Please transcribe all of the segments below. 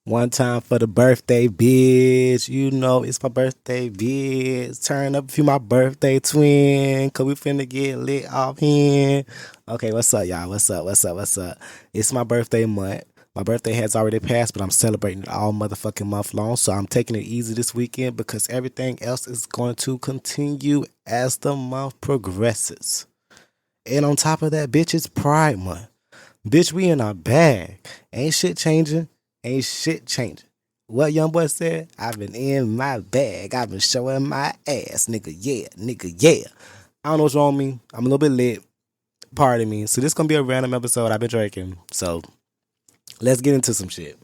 One time for the birthday, bitch. You know it's my birthday, bitch. Turn up if you my birthday twin. Cause we finna get lit off here. Okay, what's up, y'all? What's up? It's my birthday month. My birthday has already passed, but I'm celebrating it all motherfucking month long. So I'm taking it easy this weekend because everything else is going to continue as the month progresses. And on top of that, bitch, it's Pride Month. Bitch, we in our bag. Ain't shit changing. Ain't shit changing. What young boy said? I've been in my bag. I've been showing my ass. Nigga, yeah. I don't know what's wrong with me. I'm a little bit lit. Pardon me. So this gonna be a random episode. I've been drinking. So let's get into some shit.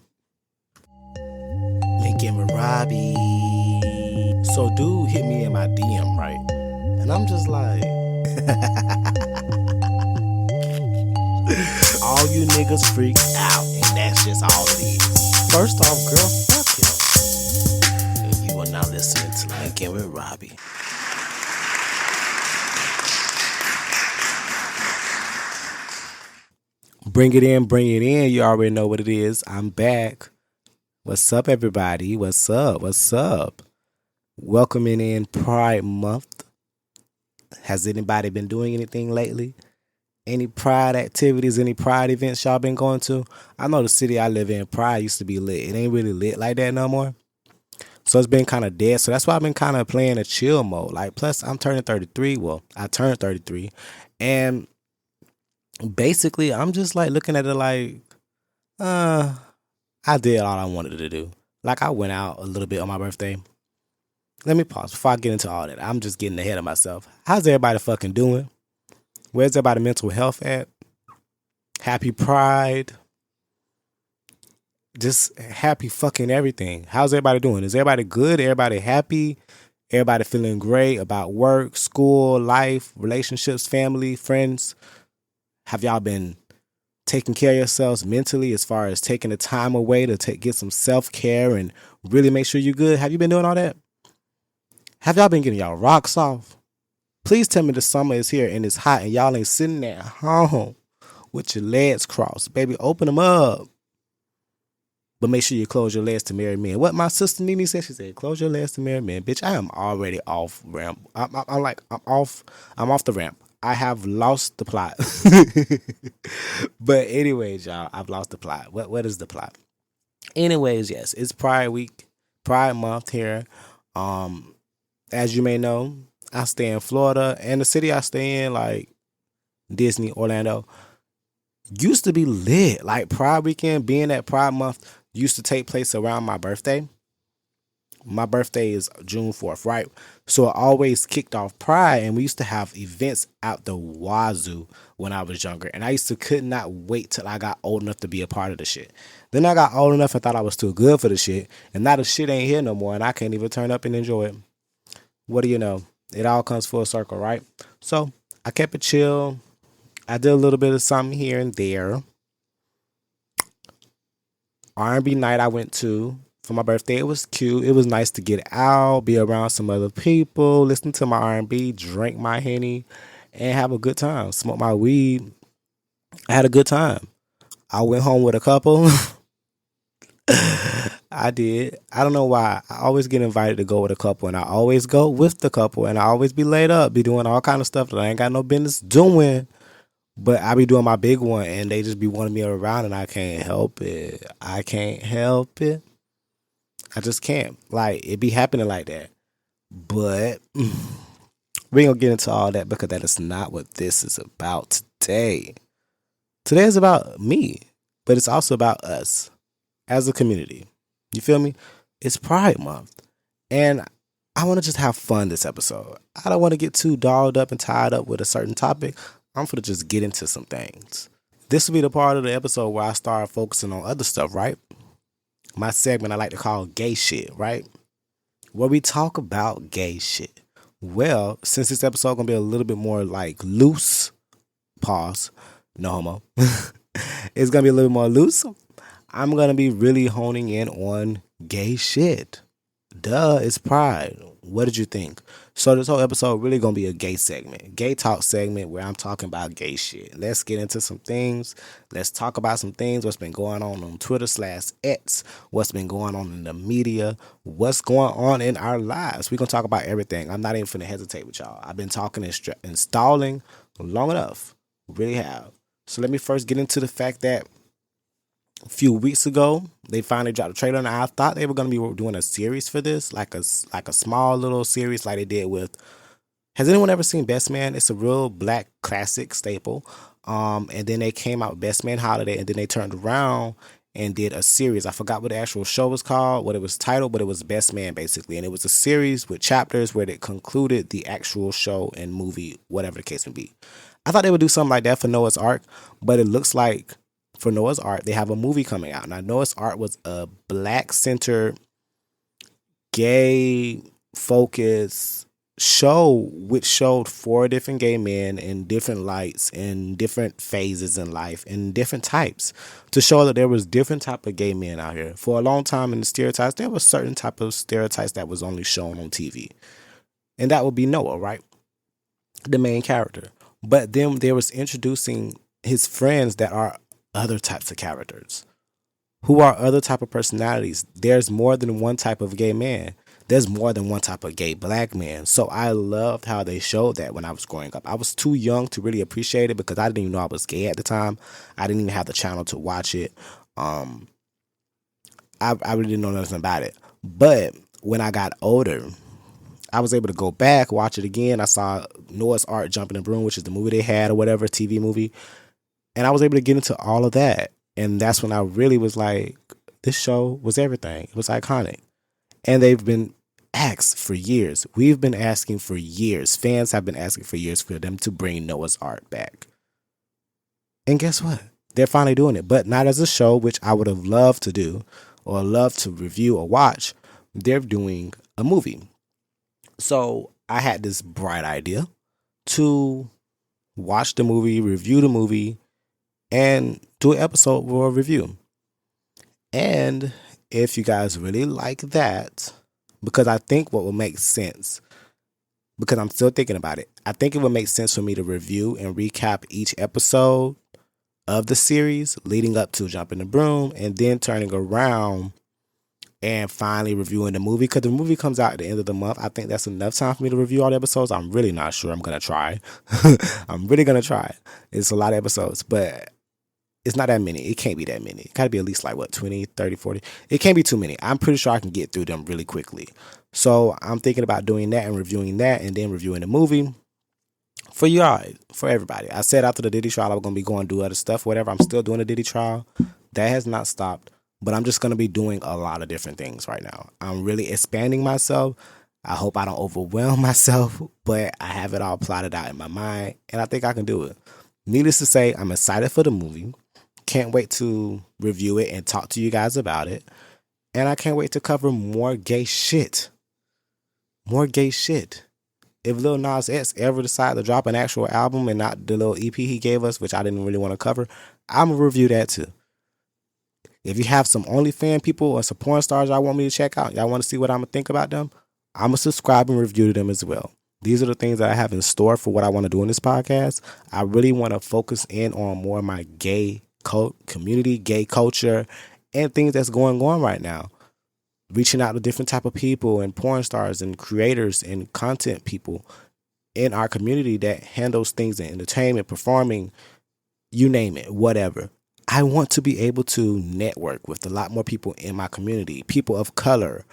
Linkinwitrobby. So dude hit me in my DM, right? And I'm just like... all you niggas freak out, and that's just all it is. First off, girl, fuck him. And you are now listening to Linkin with Robbie. Bring it in. You already know what it is. I'm back. What's up, everybody? What's up? Welcoming in Pride Month. Has anybody been doing anything lately? Any Pride activities, any Pride events y'all been going to? I know the city I live in, Pride used to be lit. It ain't really lit like that no more. So it's been kind of dead. So that's why I've been kind of playing a chill mode. Like, plus I'm turning 33. Well, I turned 33. And basically, I'm just like looking at it like, I did all I wanted to do. Like, I went out a little bit on my birthday. Let me pause before I get into all that. I'm just getting ahead of myself. How's everybody fucking doing? Where's everybody mental health at? Happy Pride. Just happy fucking everything. How's everybody doing? Is everybody good? Everybody happy? Everybody feeling great about work, school, life, relationships, family, friends? Have y'all been taking care of yourselves mentally as far as taking the time away to get some self-care and really make sure you're good? Have you been doing all that? Have y'all been getting y'all rocks off? Please tell me the summer is here and it's hot and y'all ain't sitting there at home with your legs crossed. Baby, open them up. But make sure you close your legs to marry men. What my sister Nene said, she said, close your legs to marry men. Bitch, I am already off ramp. I'm off the ramp. I have lost the plot. But anyways, y'all, I've lost the plot. What is the plot? Anyways, yes, it's Pride Week, Pride Month here. As you may know, I stay in Florida, and the city I stay in, like Disney, Orlando, used to be lit. Like Pride Weekend, being at Pride Month, used to take place around my birthday. My birthday is June 4th, right? So it always kicked off Pride, and we used to have events out the wazoo when I was younger. And I could not wait till I got old enough to be a part of the shit. Then I got old enough and thought I was too good for the shit. And now the shit ain't here no more, and I can't even turn up and enjoy it. What do you know? It all comes full circle, right? So I kept it chill. I did a little bit of something here and there. R&B night I went to for my birthday. It was cute. It was nice to get out, be around some other people, listen to my R&B, drink my Henny, and have a good time. Smoke my weed. I had a good time. I went home with a couple. I did. I don't know why. I always get invited to go with a couple, and I always go with the couple, and I always be laid up, be doing all kind of stuff that I ain't got no business doing. But I be doing my big one, and they just be wanting me around, and I can't help it. I just can't. Like, it be happening like that. But we ain't gonna get into all that because that is not what this is about today. Today is about me, but it's also about us as a community. You feel me? It's Pride Month, and I want to just have fun this episode. I don't want to get too dolled up and tied up with a certain topic. I'm finna just get into some things. This will be the part of the episode where I start focusing on other stuff, right? My segment I like to call gay shit, right? Where we talk about gay shit. Well, since this episode gonna be a little bit more like loose, pause, no homo. It's gonna be a little more loose. I'm gonna be really honing in on gay shit. Duh, it's Pride. What did you think? So this whole episode really gonna be a gay segment, gay talk segment where I'm talking about gay shit. Let's get into some things. Let's talk about some things. What's been going on Twitter/X? What's been going on in the media? What's going on in our lives? We're gonna talk about everything. I'm not even finna hesitate with y'all. I've been talking and stalling long enough. Really have. So let me first get into the fact that a few weeks ago they finally dropped a trailer, and I thought they were going to be doing a series for this, like a small little series like they did with. Has anyone ever seen Best Man? It's a real black classic staple. And then they came out with Best Man Holiday, and then they turned around and did a series. I forgot what the actual show was called, what it was titled, but it was Best Man basically, and it was a series with chapters where they concluded the actual show and movie, whatever the case may be. I thought they would do something like that for Noah's Ark, but it looks like for Noah's Ark, they have a movie coming out. Now, Noah's Ark was a black-centered, gay-focused show which showed 4 different gay men in different lights, in different phases in life, in different types, to show that there was different type of gay men out here. For a long time in the stereotypes, there was certain type of stereotypes that was only shown on TV. And that would be Noah, right? The main character. But then there was introducing his friends that are other types of characters, who are other type of personalities. There's more than one type of gay man. There's more than one type of gay black man. So I loved how they showed that when I was growing up. I was too young to really appreciate it because I didn't even know I was gay at the time. I didn't even have the channel to watch it. I really didn't know nothing about it. But when I got older, I was able to go back, watch it again. I saw Noah's Ark Jumping the Broom, which is the movie they had or whatever, TV movie. And I was able to get into all of that. And that's when I really was like, this show was everything. It was iconic. And they've been asked for years. We've been asking for years. Fans have been asking for years for them to bring Noah's Ark back. And guess what? They're finally doing it. But not as a show, which I would have loved to do or loved to review or watch. They're doing a movie. So I had this bright idea to watch the movie, review the movie, and do an episode for a review. And if you guys really like that, because I think what will make sense, because I'm still thinking about it, I think it would make sense for me to review and recap each episode of the series leading up to Jumping the Broom, and then turning around and finally reviewing the movie, because the movie comes out at the end of the month. I think that's enough time for me to review all the episodes. I'm really not sure. I'm going to try. I'm really going to try. It's a lot of episodes, but it's not that many. It can't be that many. It got to be at least like, 20, 30, 40. It can't be too many. I'm pretty sure I can get through them really quickly. So I'm thinking about doing that and reviewing that, and then reviewing the movie for you all, for everybody. I said after the Diddy trial, I was going to be going to do other stuff, whatever. I'm still doing the Diddy trial. That has not stopped. But I'm just going to be doing a lot of different things right now. I'm really expanding myself. I hope I don't overwhelm myself, but I have it all plotted out in my mind, and I think I can do it. Needless to say, I'm excited for the movie. Can't wait to review it and talk to you guys about it. And I can't wait to cover more gay shit. More gay shit. If Lil Nas X ever decide to drop an actual album and not the little EP he gave us, which I didn't really want to cover, I'm going to review that too. If you have some OnlyFans people or some porn stars y'all want me to check out, y'all want to see what I'm going to think about them, I'm going to subscribe and review them as well. These are the things that I have in store for what I want to do in this podcast. I really want to focus in on more of my gay community, gay culture, and things that's going on right now. Reaching out to different type of people and porn stars and creators and content people in our community that handles things in entertainment, performing, you name it, whatever. I want to be able to network with a lot more people in my community, people of color,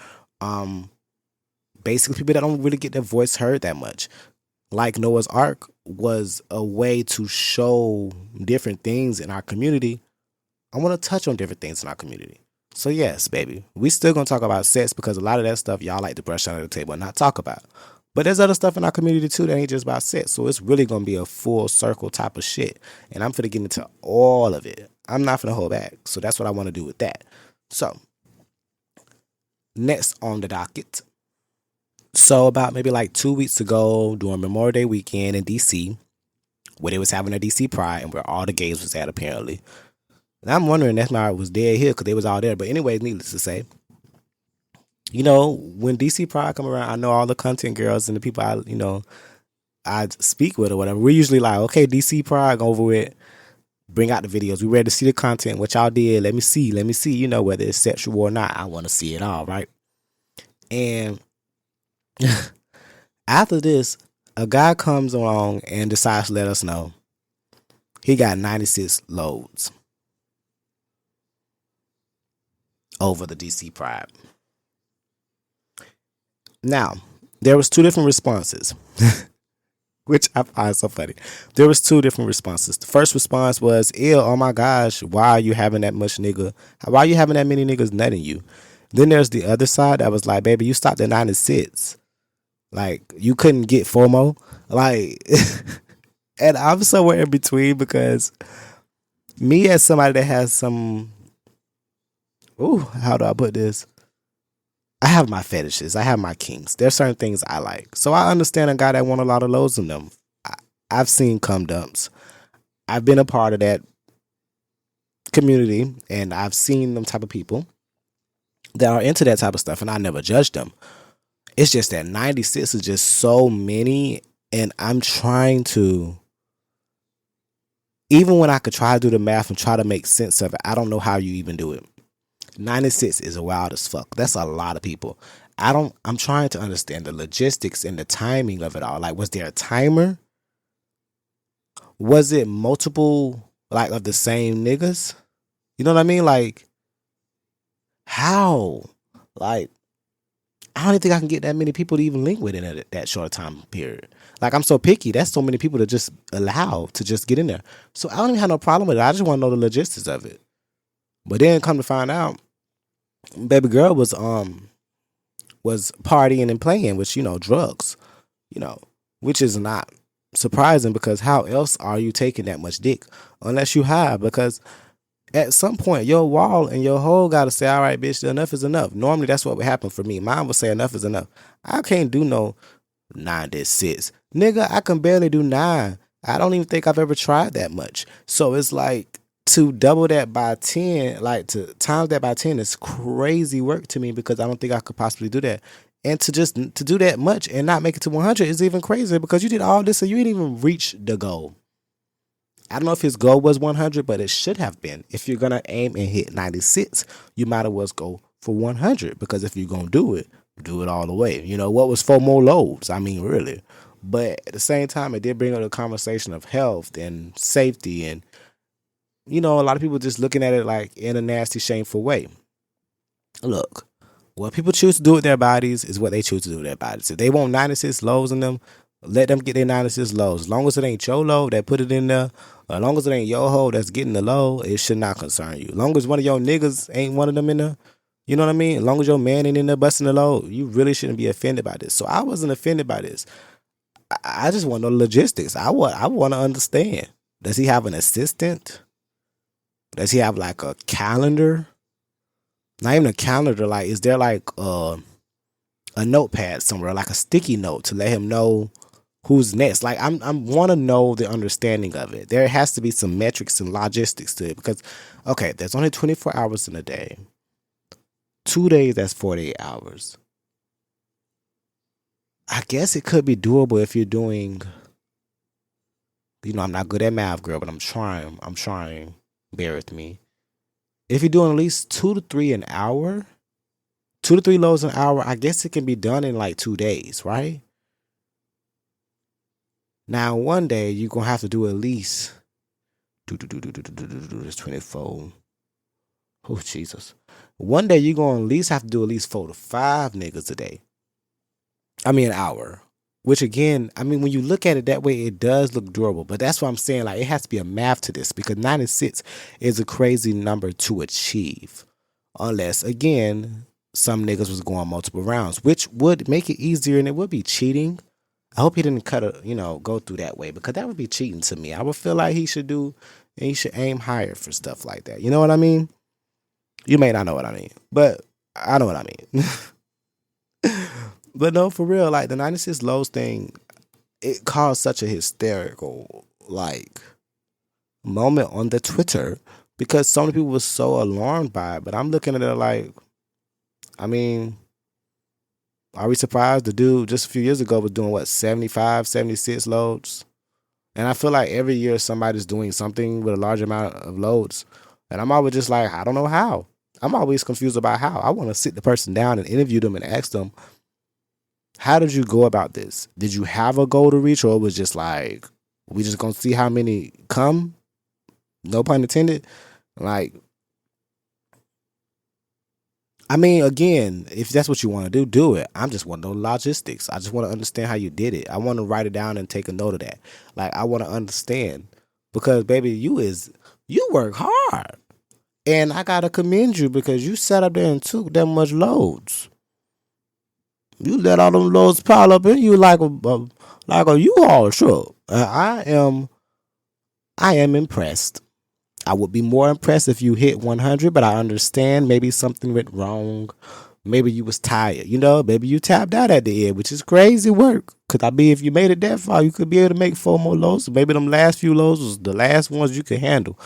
basically people that don't really get their voice heard that much. Like Noah's Ark was a way to show different things in our community. I want to touch on different things in our community. So yes, baby, we still going to talk about sex, because a lot of that stuff y'all like to brush under the table and not talk about. But there's other stuff in our community too that ain't just about sex. So it's really going to be a full circle type of shit. And I'm finna get into all of it. I'm not finna hold back. So that's what I want to do with that. So next on the docket. So about maybe like 2 weeks ago, during Memorial Day weekend in DC, where they was having a DC Pride and where all the gays was at apparently. And I'm wondering that's why it was dead here, because they was all there. But anyway, needless to say, when DC Pride come around, I know all the content girls and the people I speak with or whatever. We're usually like, okay, DC Pride, go over it. Bring out the videos. We ready to see the content. What y'all did. Let me see. Whether it's sexual or not. I want to see it all, right? And after this, a guy comes along and decides to let us know he got 96 loads over the DC Pride. Now, there was two different responses, which I find so funny. There was two different responses. The first response was, ew, oh my gosh, why are you having that much nigga? Why are you having that many niggas nutting you? Then there's the other side that was like, baby, you stopped at 96. Like, you couldn't get FOMO. Like, and I'm somewhere in between because me as somebody that has some, how do I put this? I have my fetishes. I have my kinks. There's certain things I like. So I understand a guy that want a lot of loads in them. I've seen cum dumps. I've been a part of that community, and I've seen them type of people that are into that type of stuff, and I never judged them. It's just that 96 is just so many, and I'm trying to, even when I could try to do the math and try to make sense of it, I don't know how you even do it. 96 is wild as fuck. That's a lot of people. I'm trying to understand the logistics and the timing of it all. Like, was there a timer? Was it multiple, like, of the same niggas? You know what I mean? Like, how? Like, I don't even think I can get that many people to even link with in that short time period. Like, I'm so picky. That's so many people to just allow to just get in there. So I don't even have no problem with it. I just want to know the logistics of it. But then come to find out, baby girl was partying and playing with, drugs, which is not surprising because how else are you taking that much dick unless you high? Because at some point your wall and your hole got to say, all right, bitch, enough is enough. Normally that's what would happen for me. Mine would say enough is enough. I can't do no 96. Nigga, I can barely do 9. I don't even think I've ever tried that much. So it's like, to double that by 10, like to times that by 10 is crazy work to me because I don't think I could possibly do that. And to do that much and not make it to 100 is even crazier because you did all this and you didn't even reach the goal. I don't know if his goal was 100, but it should have been. If you're going to aim and hit 96, you might as well go for 100 because if you're going to do it all the way. What was 4 more loads? I mean, really. But at the same time, it did bring up the conversation of health and safety and a lot of people just looking at it like in a nasty, shameful way. Look, what people choose to do with their bodies is what they choose to do with their bodies. If they want 96 lows in them, let them get their 96 lows. As long as it ain't your low that put it in there, or as long as it ain't your hoe that's getting the low, it should not concern you. As long as one of your niggas ain't one of them in there, you know what I mean? As long as your man ain't in there busting the low, you really shouldn't be offended by this. So I wasn't offended by this. I just want to know the logistics. I want to understand. Does he have an assistant? Does he have like a calendar? Not even a calendar. Like, is there like a notepad somewhere, like a sticky note to let him know who's next? Like, I want to know the understanding of it. There has to be some metrics and logistics to it because, okay, there's only 24 hours in a day. 2 days, that's 48 hours. I guess it could be doable if you're doing, I'm not good at math, girl, but I'm trying. Bear with me. If you're doing at least 2 to 3 an hour, 2 to 3 loads an hour, I guess it can be done in like 2 days, right? Now, one day you're gonna have to do at least it's 24. Oh Jesus! One day you're gonna at least have to do at least 4 to 5 niggas a day. I mean, an hour. Which again, I mean, when you look at it that way, it does look durable. But that's what I'm saying. Like, it has to be a math to this because 96 is a crazy number to achieve. Unless, again, some niggas was going multiple rounds, which would make it easier and it would be cheating. I hope he didn't go through that way because that would be cheating to me. I would feel like he should aim higher for stuff like that. You know what I mean? You may not know what I mean, but I know what I mean. But no, for real, like the 96 lows thing, it caused such a hysterical moment on the Twitter because so many people were so alarmed by it. But I'm looking at it like, I mean, Are we surprised? The dude just a few years ago was doing what, 75, 76 loads? And I feel like every year somebody's doing something with a large amount of loads. And I'm always just like, I don't know how. I'm always confused about how. I want to sit the person down and interview them and ask them, how did you go about this? Did you have a goal to reach, or it was just like, we just gonna see how many come? No pun intended. Like, I mean, again, if that's what you want to do, do it. I'm just wanting those logistics. I just want to understand how you did it. I want to write it down and take a note of that. Like, I want to understand, because baby, you work hard, and I gotta commend you because you sat up there and took that much loads. You let all them loads pile up in you like a U-Haul truck. I am impressed. I would be more impressed if you hit 100, but I understand maybe something went wrong. Maybe you was tired, maybe you tapped out at the end, which is crazy work. Cause if you made it that far, you could be able to make 4 more loads. Maybe them last few loads was the last ones you could handle.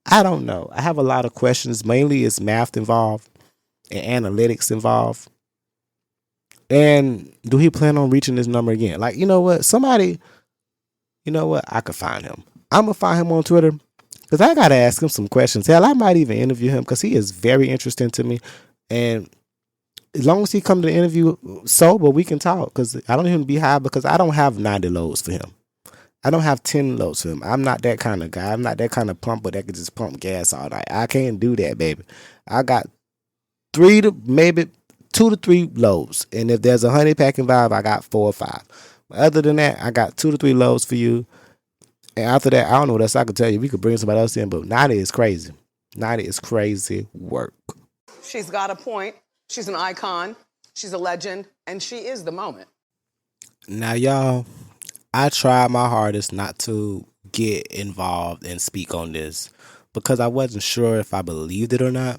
I don't know. I have a lot of questions. Mainly it's math involved and analytics involved. And do he plan on reaching this number again? Like, you know what? I could find him. I'm going to find him on Twitter because I got to ask him some questions. Hell, I might even interview him because he is very interesting to me. And as long as he come to the interview sober, we can talk, because I don't even be high, because I don't have 90 loads for him. I don't have 10 loads for him. I'm not that kind of guy. I'm not that kind of pumper that can just pump gas all night. I can't do that, baby. I got 2 to 3 loads. And if there's a honey packing valve, I got 4 or 5. Other than that, I got 2 to 3 loads for you. And after that, I don't know what else I could tell you. We could bring somebody else in, but 90 is crazy. 90 is crazy work. She's got a point. She's an icon. She's a legend. And she is the moment. Now, y'all, I tried my hardest not to get involved and speak on this because I wasn't sure if I believed it or not.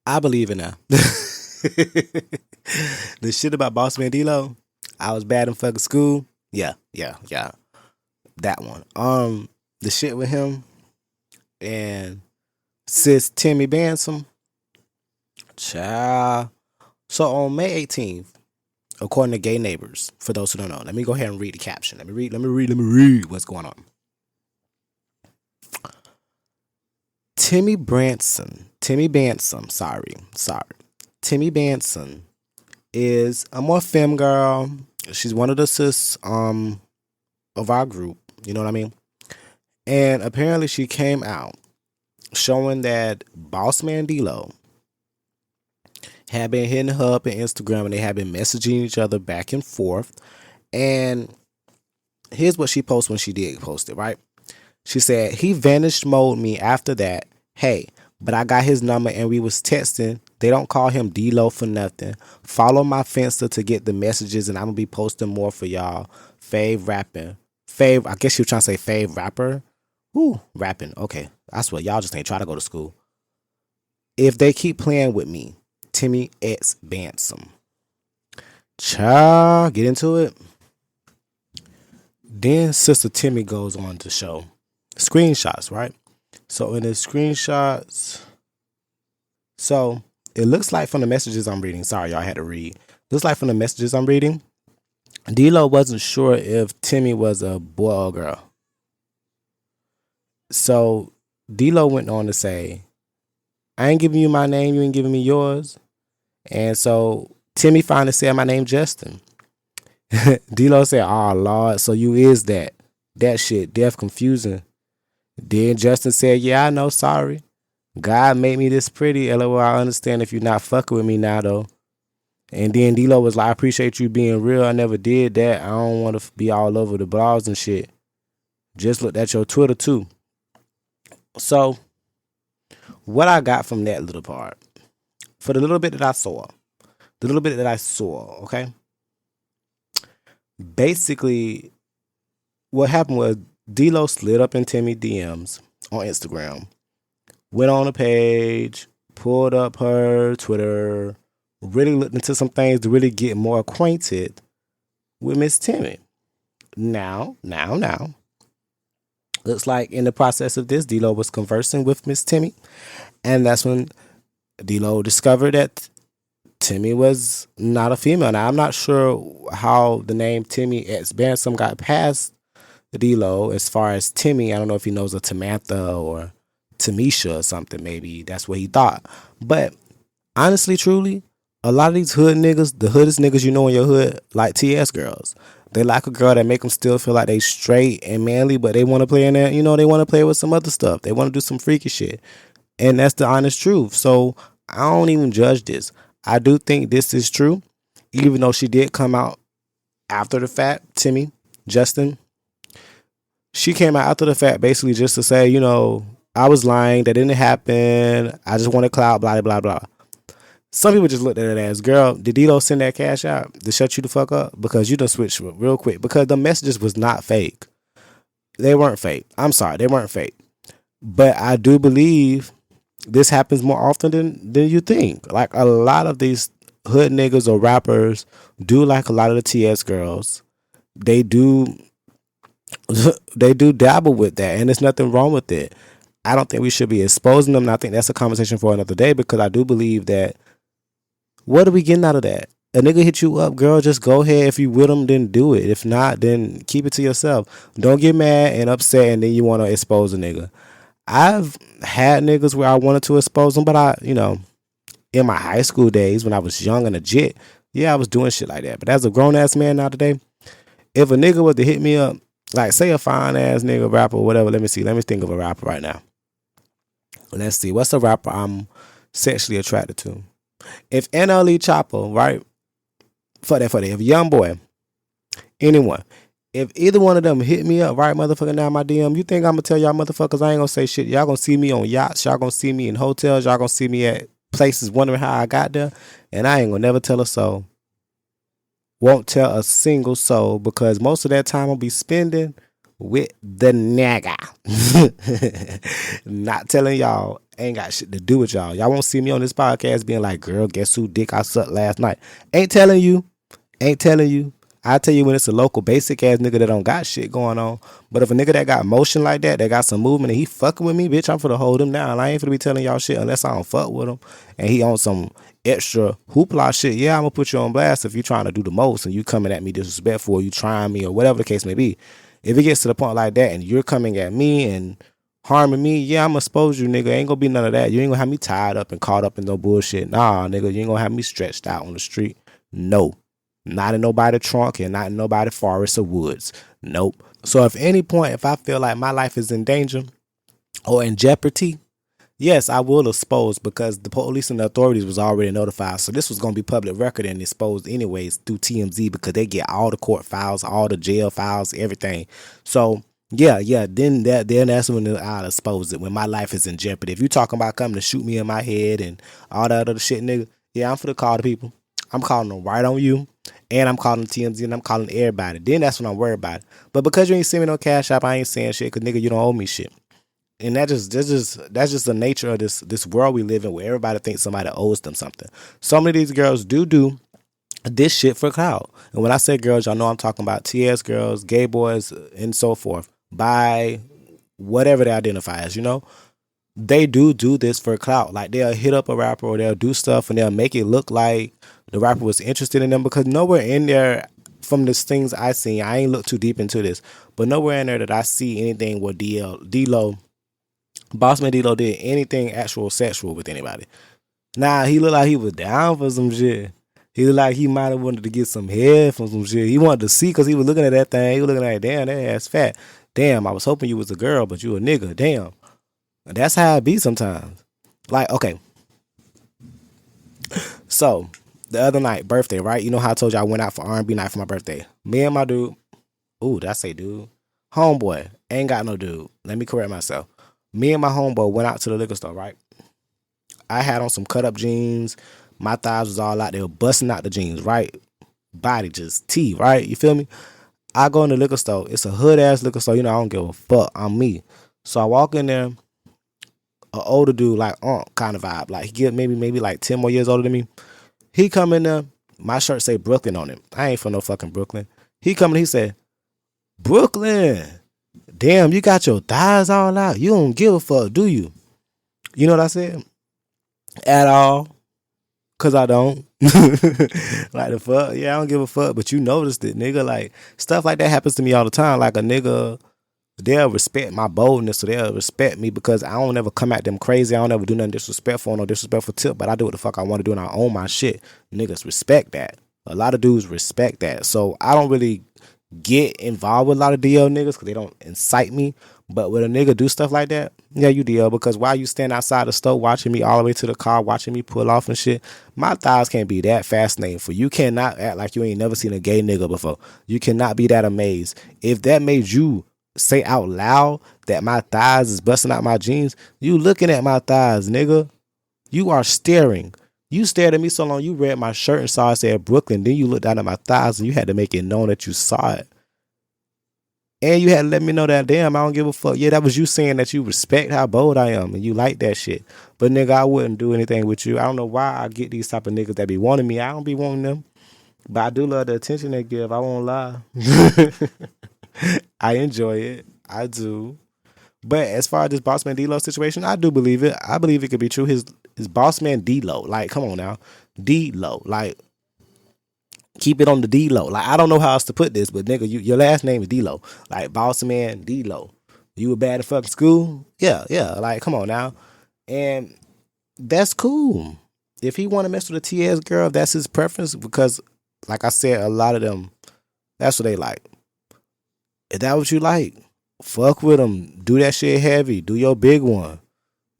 I believe it now. The shit about Bossman Dlow, I was bad in fucking school. Yeah. That one. The shit with him and sis Timmy Bansom. Child. So on May 18th, according to Gay Neighbors, for those who don't know, let me go ahead and read the caption. Let me read what's going on. Timmy Bansom, is a more femme girl. She's one of the sis of our group, you know what I mean? And apparently she came out showing that Bossman Dlow had been hitting her up on Instagram, and they had been messaging each other back and forth. And here's what she posted when she did post it, right? She said, he vanished mode me after that. Hey, but I got his number and we was texting. They don't call him D-Lo for nothing. Follow my Finsta to get the messages, and I'm going to be posting more for y'all. Fave rapping. I guess you were trying to say fave rapper. Ooh, rapping. Okay. I swear, y'all just ain't try to go to school. If they keep playing with me, Timmy X Bansom. Child, get into it. Then Sister Timmy goes on to show screenshots, right? So in the screenshots, so it looks like from the messages I'm reading, sorry, y'all, I had to read. Looks like from the messages I'm reading, D-Lo wasn't sure if Timmy was a boy or girl. So D-Lo went on to say, I ain't giving you my name, you ain't giving me yours. And so Timmy finally said my name, Justin. D-Lo said, oh, Lord, so you is that. That shit, deaf confusing. Then Justin said, yeah, I know, sorry. God made me this pretty. LOL, I understand if you're not fucking with me now, though. And then D-Lo was like, I appreciate you being real. I never did that. I don't want to be all over the blogs and shit. Just looked at your Twitter, too. So, what I got from that little part, for the little bit that I saw, okay? Basically, what happened was D-Lo slid up in Timmy DMs on Instagram, went on a page, pulled up her Twitter, really looked into some things to really get more acquainted with Miss Timmy. Now, looks like in the process of this, D-Lo was conversing with Miss Timmy, and that's when D-Lo discovered that Timmy was not a female. Now I'm not sure how the name Timmy X Bansom got past D'Lo as far as Timmy. I don't know if he knows a Tamantha or Tamisha or something. Maybe that's what he thought. But honestly, truly, a lot of these hood niggas, the hoodest niggas you know in your hood, like TS girls. They like a girl that make them still feel like they straight and manly, but they want to play in that, they want to play with some other stuff. They want to do some freaky shit. And that's the honest truth. So I don't even judge this. I do think this is true, even though she did come out after the fact, Timmy, Justin. She came out after the fact basically just to say, I was lying. That didn't happen. I just wanted clout, blah, blah, blah. Some people just looked at it as, girl, did D'Lo send that cash out to shut you the fuck up? Because you done switched real quick. Because the messages was not fake. They weren't fake. I'm sorry, they weren't fake. But I do believe this happens more often than you think. Like a lot of these hood niggas or rappers do like a lot of the TS girls. They do dabble with that, and there's nothing wrong with it. I don't think we should be exposing them, and I think that's a conversation for another day, because I do believe that, what are we getting out of that? A nigga hit you up, girl, just go ahead. If you with them, then do it. If not, then keep it to yourself. Don't get mad and upset and then you want to expose a nigga. I've had niggas where I wanted to expose them, but in my high school days when I was young and legit, I was doing shit like that. But as a grown-ass man now today, if a nigga was to hit me up, like say a fine-ass nigga rapper or whatever, let me think of a rapper right now. Let's see, what's a rapper I'm sexually attracted to? If NLE Chopper, right? For that, if Young Boy, anyone, if either one of them hit me up, right, motherfucker, now my DM, you think I'm gonna tell y'all motherfuckers I ain't gonna say shit? Y'all gonna see me on yachts, y'all gonna see me in hotels, y'all gonna see me at places wondering how I got there, and I ain't gonna never tell a soul. Won't tell a single soul, because most of that time I'll be spending with the nigga. Not telling y'all, ain't got shit to do with y'all. Y'all won't see me on this podcast being like, girl, guess who dick I sucked last night? Ain't telling you. I tell you when it's a local basic ass nigga that don't got shit going on. But if a nigga that got motion like that got some movement, and he fucking with me, bitch, I'm finna hold him down. I ain't finna be telling y'all shit unless I don't fuck with him. And he on some extra hoopla shit. Yeah, I'm gonna put you on blast if you trying to do the most and you coming at me disrespectful, or you trying me, or whatever the case may be. If it gets to the point like that and you're coming at me and harming me, I'm gonna expose you, nigga. Ain't gonna be none of that. You ain't gonna have me tied up and caught up in no bullshit. Nah, nigga, you ain't gonna have me stretched out on the street. No. Not in nobody's trunk and not in nobody's forest or woods. Nope. So if any point, if I feel like my life is in danger or in jeopardy, yes, I will expose, because the police and the authorities was already notified. So this was going to be public record and exposed anyways through TMZ, because they get all the court files, all the jail files, everything. So then that's when I'll expose it, when my life is in jeopardy. If you talking about coming to shoot me in my head and all that other shit, nigga, I'm finna call the people. I'm calling them right on you, and I'm calling TMZ, and I'm calling everybody. Then that's when I'm worried about it. But because you ain't send me no cash app, I ain't saying shit, because nigga, you don't owe me shit. And that's just the nature of this world we live in, where everybody thinks somebody owes them something. Some of these girls do this shit for clout. And when I say girls, y'all know I'm talking about TS girls, gay boys, and so forth. By whatever they identify as, they do this for clout. Like, they'll hit up a rapper, or they'll do stuff and they'll make it look like the rapper was interested in them, because nowhere in there, from the things I seen, I ain't looked too deep into this, but nowhere in there that I see anything where Bossman Dlow did anything actual sexual with anybody. Nah, he looked like he was down for some shit. He looked like he might have wanted to get some head from some shit. He wanted to see, because he was looking at that thing. He was looking at, damn, that ass fat. Damn, I was hoping you was a girl, but you a nigga. Damn. That's how it be sometimes. Like, okay. So, the other night, birthday, right? You know how I told you I went out for R&B night for my birthday. Me and my dude. Ooh, did I say dude? Homeboy. Ain't got no dude. Let me correct myself. Me and my homeboy went out to the liquor store, right? I had on some cut-up jeans. My thighs was all out. They were busting out the jeans, right? Body just T, right? You feel me? I go in the liquor store. It's a hood-ass liquor store. I don't give a fuck. I'm me. So I walk in there. An older dude, like kind of vibe. Like, he get maybe like 10 more years older than me. He come in there. My shirt say Brooklyn on it. I ain't from no fucking Brooklyn. He come in, he said, Brooklyn. Damn, you got your thighs all out. You don't give a fuck, do you? You know what I said? At all. Cause I don't. Like the fuck. Yeah, I don't give a fuck. But you noticed it, nigga. Like stuff like that happens to me all the time. Like a nigga, they'll respect my boldness, so they'll respect me because I don't ever come at them crazy. I don't ever do nothing disrespectful, no disrespectful tip, but I do what the fuck I want to do and I own my shit. Niggas respect that. A lot of dudes respect that. So I don't really get involved with a lot of DL niggas because they don't incite me. But when a nigga do stuff like that, yeah, you DL, because while you stand outside the store watching me all the way to the car, watching me pull off and shit, my thighs can't be that fascinating for you. You cannot act like you ain't never seen a gay nigga before. You cannot be that amazed. If that made you say out loud that my thighs is busting out my jeans, you looking at my thighs, nigga. You are staring. You stared at me so long you read my shirt and saw it said Brooklyn. Then you looked down at my thighs and you had to make it known that you saw it. And you had to let me know that, damn, I don't give a fuck. Yeah, that was you saying that you respect how bold I am and you like that shit. But nigga, I wouldn't do anything with you. I don't know why I get these type of niggas that be wanting me. I don't be wanting them. But I do love the attention they give. I won't lie. I enjoy it. I do. But as far as this Bossman Dlow situation, I do believe it. I believe it could be true. His Bossman Dlow. Like, come on now. Dlow. Like, keep it on the D-Low. Like, I don't know how else to put this, but nigga, your last name is D-Low. Like, Bossman Dlow. You were bad at fucking school? Yeah. Like, come on now. And that's cool. If he want to mess with a TS girl, that's his preference because, like I said, a lot of them, that's what they like. If that what you like, fuck with them. Do that shit heavy. Do your big one.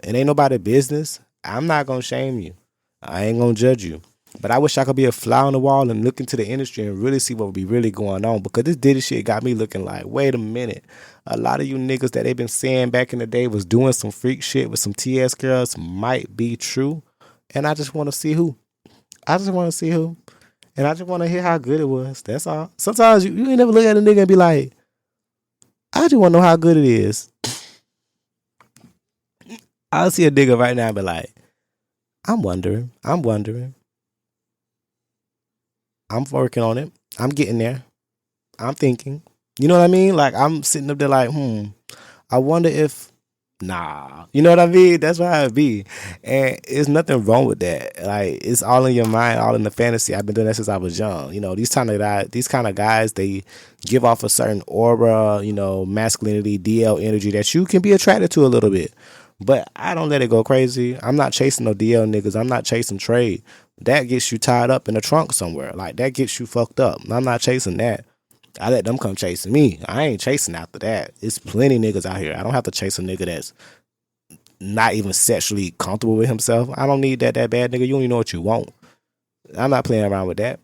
It ain't nobody business. I'm not going to shame you. I ain't going to judge you. But I wish I could be a fly on the wall and look into the industry and really see what would be really going on. Because this Diddy shit got me looking like, wait a minute. A lot of you niggas that they been saying back in the day was doing some freak shit with some TS girls might be true. And I just want to see who. And I just want to hear how good it was. That's all. Sometimes you ain't never look at a nigga and be like, I just want to know how good it is. I'll see a nigga right now and be like, I'm wondering. I'm working on it. I'm getting there. I'm thinking. You know what I mean? Like, I'm sitting up there like, I wonder if, nah. You know what I mean? That's how it be. And there's nothing wrong with that. Like, it's all in your mind, all in the fantasy. I've been doing that since I was young. You know, these kind of guys, they give off a certain aura, you know, masculinity, DL energy that you can be attracted to a little bit. But I don't let it go crazy. I'm not chasing no DL niggas. I'm not chasing trade. That gets you tied up in a trunk somewhere. Like, that gets you fucked up. I'm not chasing that. I let them come chasing me. I ain't chasing after that. It's plenty niggas out here. I don't have to chase a nigga that's not even sexually comfortable with himself. I don't need that bad nigga. You don't even know what you want. I'm not playing around with that.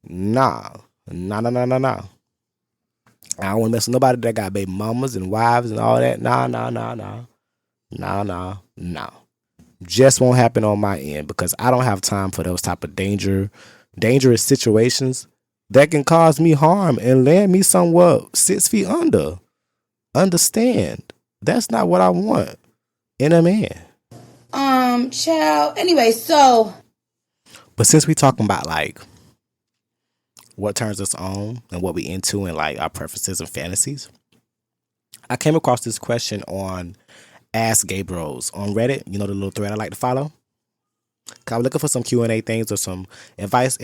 Nah. I don't want to mess with nobody that got baby mamas and wives and all that. Nah. Just won't happen on my end because I don't have time for those type of dangerous situations that can cause me harm and land me somewhere 6 feet under. Understand? That's not what I want in a man. Child. Anyway, so. But since we talking about like what turns us on and what we into and like our preferences and fantasies, I came across this question on Ask Gay Bros on Reddit. You know, the little thread I like to follow. I was looking for some Q&A things or some advice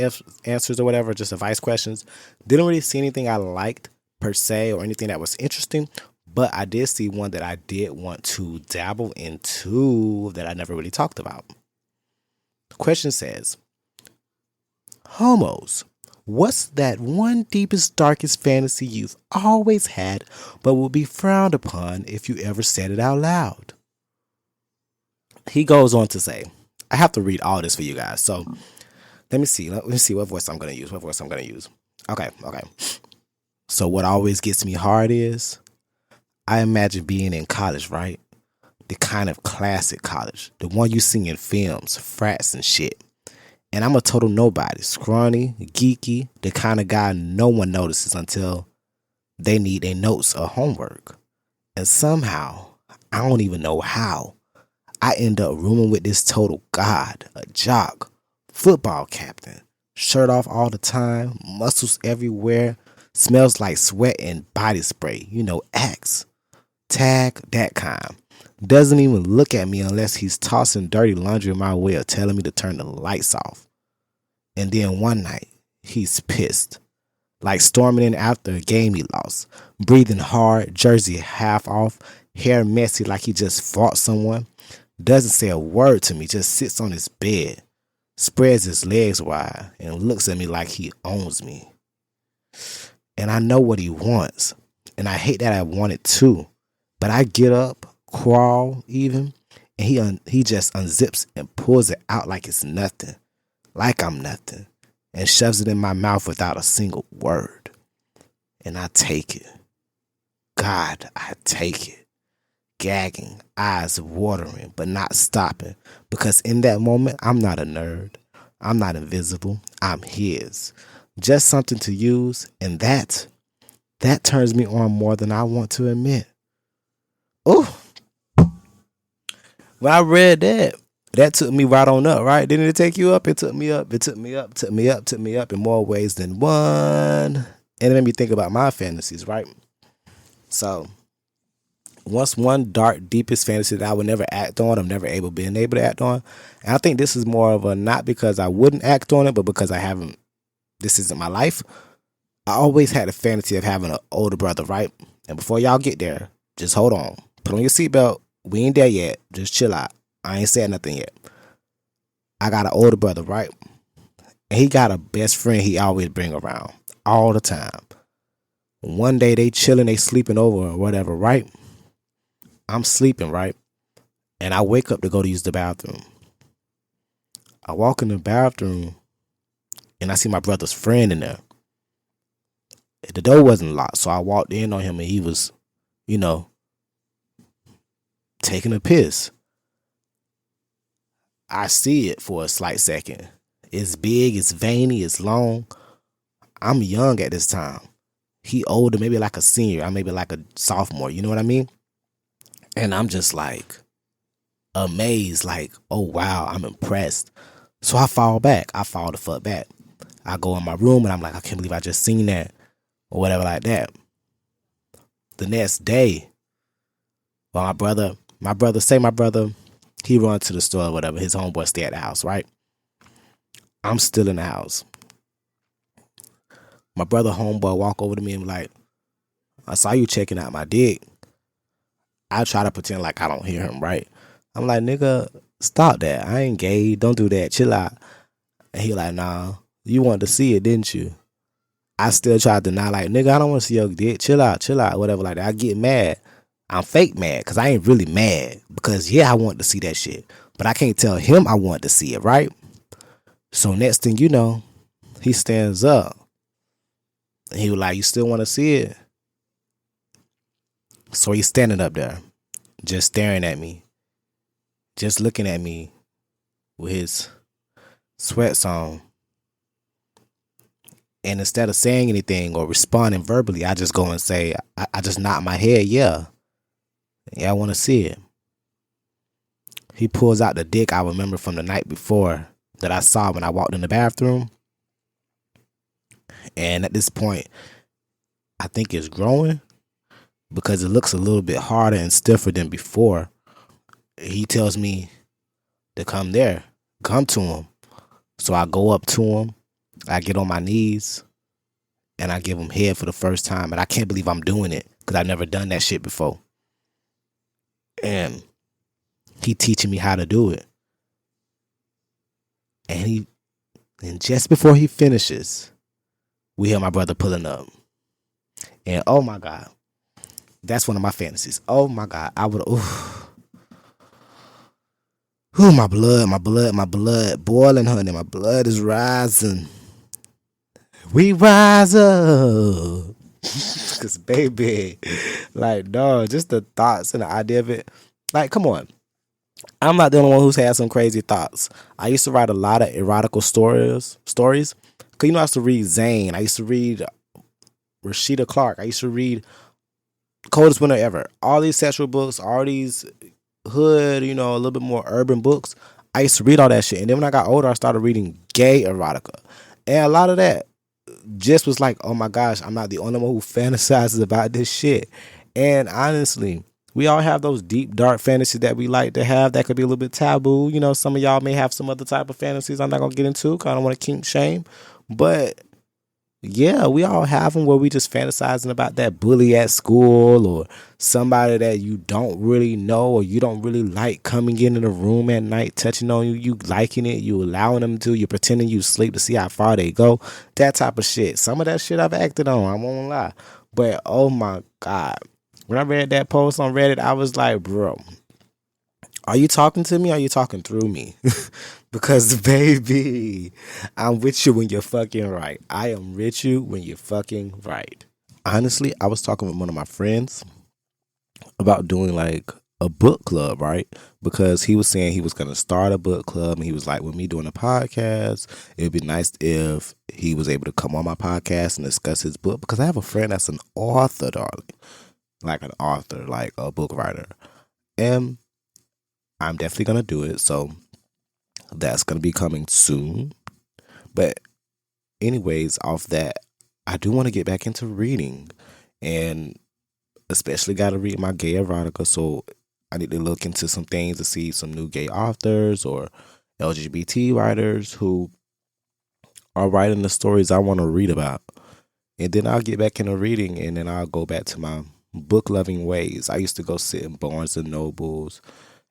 answers or whatever, just advice questions. Didn't really see anything I liked per se or anything that was interesting, but I did see one that I did want to dabble into that I never really talked about. The question says, homos, what's that one deepest, darkest fantasy you've always had but will be frowned upon if you ever said it out loud? He goes on to say, I have to read all this for you guys. So let me see what voice I'm going to use. Okay. So what always gets me hard is I imagine being in college, right? The kind of classic college, the one you see in films, frats and shit. And I'm a total nobody, scrawny, geeky, the kind of guy no one notices until they need their notes or homework. And somehow, I don't even know how, I end up rooming with this total god, a jock, football captain, shirt off all the time, muscles everywhere, smells like sweat and body spray, you know, Axe, tag, that kind. Doesn't even look at me unless he's tossing dirty laundry in my way or telling me to turn the lights off. And then one night, he's pissed. Like storming in after a game he lost. Breathing hard, jersey half off, hair messy like he just fought someone. Doesn't say a word to me, just sits on his bed, spreads his legs wide, and looks at me like he owns me. And I know what he wants. And I hate that I want it too. But I get up, crawl even, and he just unzips and pulls it out like it's nothing. Like I'm nothing. And shoves it in my mouth without a single word. And I take it. God, I take it. Gagging, eyes watering, but not stopping. Because in that moment, I'm not a nerd. I'm not invisible. I'm his. Just something to use. And that turns me on more than I want to admit. Ooh. When I read that took me right on up, right? Didn't it take you up? It took me up. It took me up, took me up, took me up in more ways than one. And it made me think about my fantasies, right? So, what's one dark, deepest fantasy that I would never act on, I've never been able to act on? And I think this is more of a not because I wouldn't act on it, but because I haven't, this isn't my life. I always had a fantasy of having an older brother, right? And before y'all get there, just hold on. Put on your seatbelt. We ain't there yet. Just chill out. I ain't said nothing yet. I got an older brother, right? And he got a best friend he always bring around all the time. One day they chilling, they sleeping over or whatever, right? I'm sleeping, right? And I wake up to go to use the bathroom. I walk in the bathroom and I see my brother's friend in there. The door wasn't locked, so I walked in on him and he was, taking a piss. I see it for a slight second. It's big, it's veiny, it's long. I'm young at this time. He older, maybe like a senior. I'm maybe like a sophomore, you know what I mean? And I'm just like amazed, like, oh wow, I'm impressed. So I fall back. I fall the fuck back. I go in my room and I'm like, I can't believe I just seen that or whatever like that. The next day, well, my brother, he run to the store or whatever. His homeboy stay at the house, right? I'm still in the house. My brother homeboy walk over to me and be like, I saw you checking out my dick. I try to pretend like I don't hear him, right? I'm like, nigga, stop that. I ain't gay. Don't do that. Chill out. And he like, nah, you wanted to see it, didn't you? I still try to deny, like, nigga, I don't want to see your dick. Chill out, whatever like that. I get mad. I'm fake mad because I ain't really mad. Because, yeah, I want to see that shit. But I can't tell him I want to see it, right? So next thing you know, he stands up. And he was like, you still want to see it? So he's standing up there, just staring at me. Just looking at me with his sweats on. And instead of saying anything or responding verbally, I just go and say, I just nod my head, yeah. Yeah, I want to see it. He pulls out the dick I remember from the night before that I saw when I walked in the bathroom. And at this point, I think it's growing because it looks a little bit harder and stiffer than before. He tells me to come to him. So I go up to him. I get on my knees and I give him head for the first time. And I can't believe I'm doing it because I've never done that shit before. And he teaching me how to do it. And just before he finishes, we hear my brother pulling up. And oh my God, that's one of my fantasies. Oh my God, I would, my blood boiling, honey. My blood is rising. We rise up. Because, baby, like, dog, just the thoughts and the idea of it. Like, come on. I'm not the only one who's had some crazy thoughts. I used to write a lot of erotical stories. Because, I used to read Zane. I used to read Rashida Clark. I used to read Coldest Winter Ever. All these sexual books, all these hood, a little bit more urban books. I used to read all that shit. And then when I got older, I started reading gay erotica. And a lot of that just was like, oh my gosh, I'm not the only one who fantasizes about this shit. And honestly, We all have those deep, dark fantasies that we like to have that could be a little bit taboo. You know, some of y'all may have some other type of fantasies I'm not going to get into because I don't want to kink shame. But yeah, we all have them where we just fantasizing about that bully at school or somebody that you don't really know or you don't really like coming into the room at night, touching on you, you liking it, you allowing them to, you pretending you sleep to see how far they go, that type of shit. Some of that shit I've acted on, I won't lie. But oh my God, when I read that post on Reddit, I was like, bro, are you talking to me or are you talking through me? Because, baby, I'm with you when you're fucking right. I am with you when you're fucking right. Honestly, I was talking with one of my friends about doing like a book club, right? Because he was saying he was going to start a book club. And he was like, with me doing a podcast, it would be nice if he was able to come on my podcast and discuss his book. Because I have a friend that's an author, darling. Like an author, like a book writer. And I'm definitely going to do it. So that's going to be coming soon. But anyways, off that, I do want to get back into reading. And especially got to read my gay erotica. So I need to look into some things to see some new gay authors or LGBT writers who are writing the stories I want to read about. And then I'll get back into reading and then I'll go back to my book loving ways. I used to go sit in Barnes and Nobles.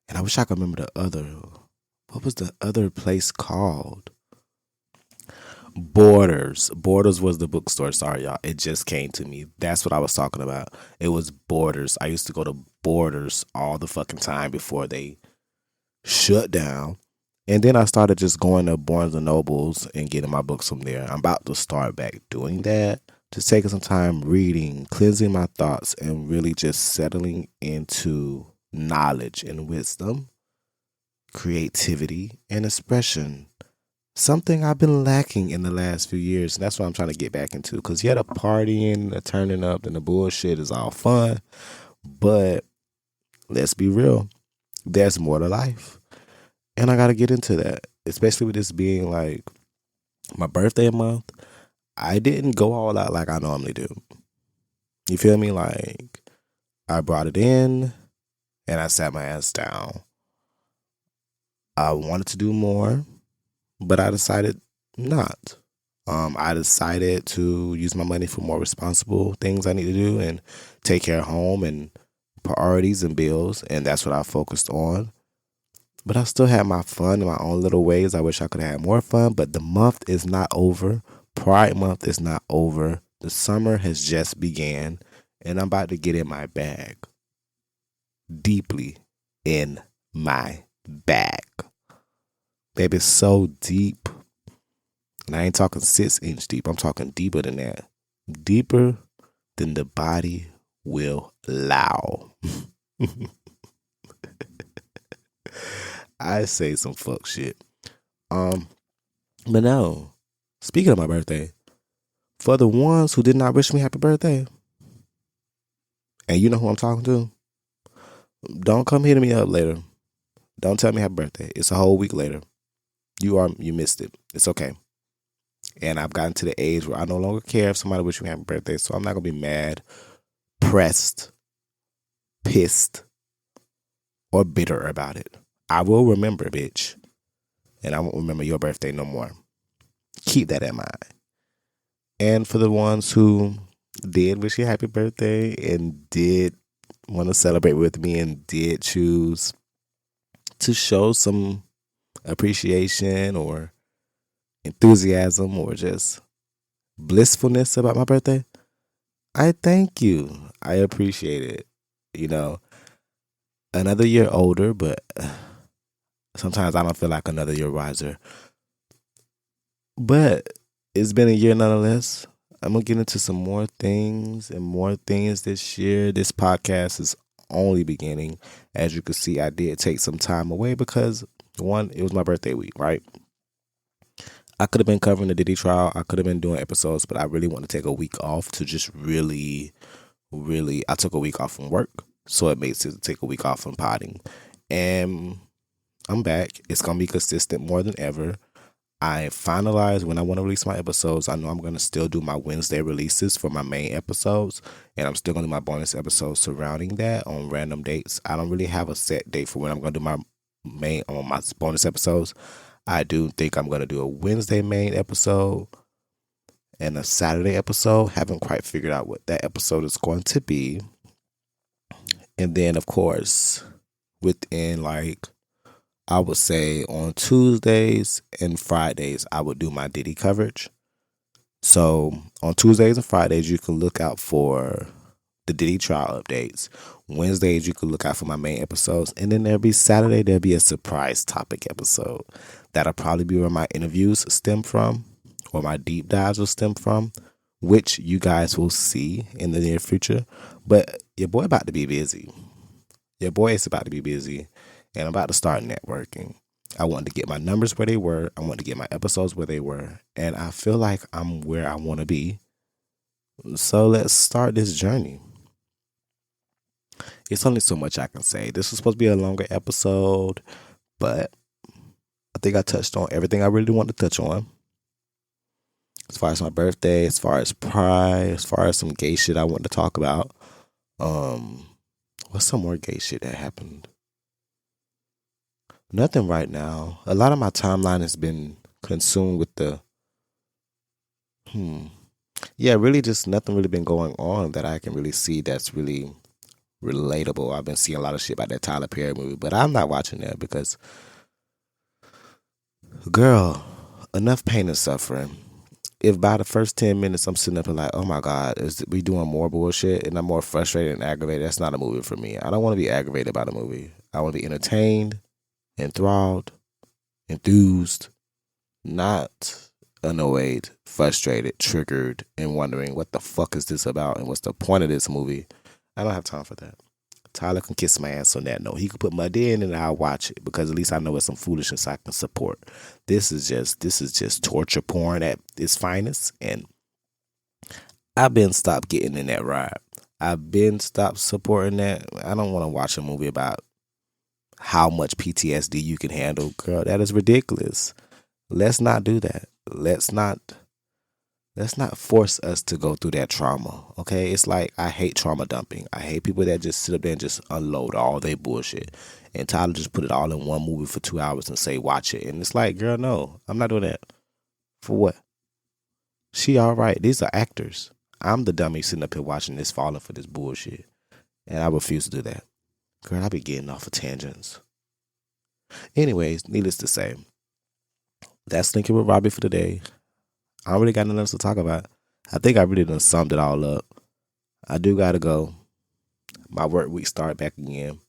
And I wish I could remember what was the other place called? Borders. Borders was the bookstore. Sorry, y'all. It just came to me. That's what I was talking about. It was Borders. I used to go to Borders all the fucking time before they shut down. And then I started just going to Barnes and Nobles and getting my books from there. I'm about to start back doing that. Just taking some time reading, cleansing my thoughts, and really just settling into knowledge and wisdom, creativity, and expression. Something I've been lacking in the last few years. And that's what I'm trying to get back into. Because yeah, the partying, the turning up, and the bullshit is all fun. But let's be real. There's more to life. And I got to get into that. Especially with this being like my birthday month. I didn't go all out like I normally do. You feel me? Like I brought it in and I sat my ass down. I wanted to do more. But I decided not. I decided to use my money for more responsible things I need to do and take care of home and priorities and bills. And that's what I focused on. But I still had my fun in my own little ways. I wish I could have had more fun. But the month is not over. Pride month is not over. The summer has just began. And I'm about to get in my bag. Deeply in my bag. Baby, it's so deep. And I ain't talking 6-inch deep. I'm talking deeper than that. Deeper than the body will allow. I say some fuck shit. But no. Speaking of my birthday, for the ones who did not wish me happy birthday, and you know who I'm talking to, don't come hitting me up later. Don't tell me happy birthday. It's a whole week later. You missed it. It's okay. And I've gotten to the age where I no longer care if somebody wishes me happy birthday. So I'm not going to be mad, pressed, pissed, or bitter about it. I will remember, bitch. And I won't remember your birthday no more. Keep that in mind. And for the ones who did wish you happy birthday and did want to celebrate with me and did choose to show some appreciation or enthusiasm or just blissfulness about my birthday, I thank you. I appreciate it. You know, another year older, but sometimes I don't feel like another year wiser. But it's been a year nonetheless. I'm going to get into some more things this year. This podcast is only beginning. As you can see, I did take some time away because, one, it was my birthday week, right? I could have been covering the Diddy trial. I could have been doing episodes, but I really want to take a week off to just really, I took a week off from work, so it makes sense to take a week off from potting. And I'm back. It's going to be consistent more than ever. I finalized when I want to release my episodes. I know I'm going to still do my Wednesday releases for my main episodes, and I'm still going to do my bonus episodes surrounding that on random dates. I don't really have a set date for when I'm going to do my main on my bonus episodes. I do think I'm going to do a Wednesday main episode and a Saturday episode. Haven't quite figured out what that episode is going to be. And then, of course, within I would say on Tuesdays and Fridays, I would do my Diddy coverage. So on Tuesdays and Fridays, you can look out for the Diddy trial updates. Wednesdays, you can look out for my main episodes. And then there'll be Saturday, there'll be a surprise topic episode. That'll probably be where my interviews stem from or my deep dives will stem from, which you guys will see in the near future. But your boy about to be busy. Your boy is about to be busy. And I'm about to start networking. I wanted to get my numbers where they were. I wanted to get my episodes where they were. And I feel like I'm where I want to be. So let's start this journey. It's only so much I can say. This was supposed to be a longer episode, but I think I touched on everything I really wanted to touch on. As far as my birthday, as far as pride, as far as some gay shit I wanted to talk about. What's some more gay shit that happened? Nothing right now. A lot of my timeline has been consumed with the really just nothing really been going on that I can really see that's really relatable. I've been seeing a lot of shit about that Tyler Perry movie, but I'm not watching that because, girl, enough pain and suffering. If by the first 10 minutes I'm sitting up and like, oh my God, is we doing more bullshit and I'm more frustrated and aggravated, that's not a movie for me. I don't want to be aggravated by the movie. I want to be entertained, enthralled, enthused, not annoyed, frustrated, triggered, and wondering what the fuck is this about and what's the point of this movie. I don't have time for that. Tyler can kiss my ass on that note. He could put Muddy in and I'll watch it because at least I know it's some foolishness I can support. This is just torture porn at its finest, and I've been stopped getting in that ride. I've been stopped supporting that. I don't want to watch a movie about how much PTSD you can handle. Girl, that is ridiculous. Let's not do that. Let's not force us to go through that trauma. Okay? It's like I hate trauma dumping. I hate people that just sit up there and just unload all their bullshit. And Tyler just put it all in one movie for 2 hours and say, watch it. And it's like, girl, no, I'm not doing that. For what? She all right. These are actors. I'm the dummy sitting up here watching this, falling for this bullshit. And I refuse to do that. Girl, I be getting off of tangents. Anyways, needless to say, that's Linking with Robbie for today. I don't really got nothing else to talk about. I think I really done summed it all up. I do gotta go. My work week start back again.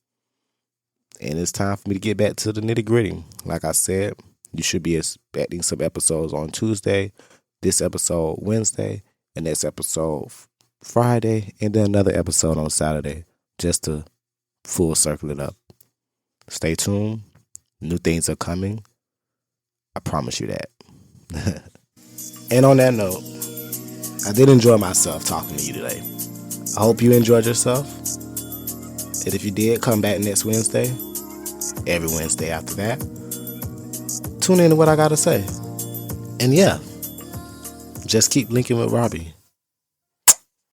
And it's time for me to get back to the nitty gritty. Like I said, you should be expecting some episodes on Tuesday, this episode Wednesday, and next episode Friday, and then another episode on Saturday, just to full circle it up. Stay tuned. New things are coming. I promise you that. And on that note, I did enjoy myself talking to you today. I hope you enjoyed yourself. And if you did, come back next Wednesday, every Wednesday after that. Tune in to what I got to say. And yeah, just keep linking with Robbie.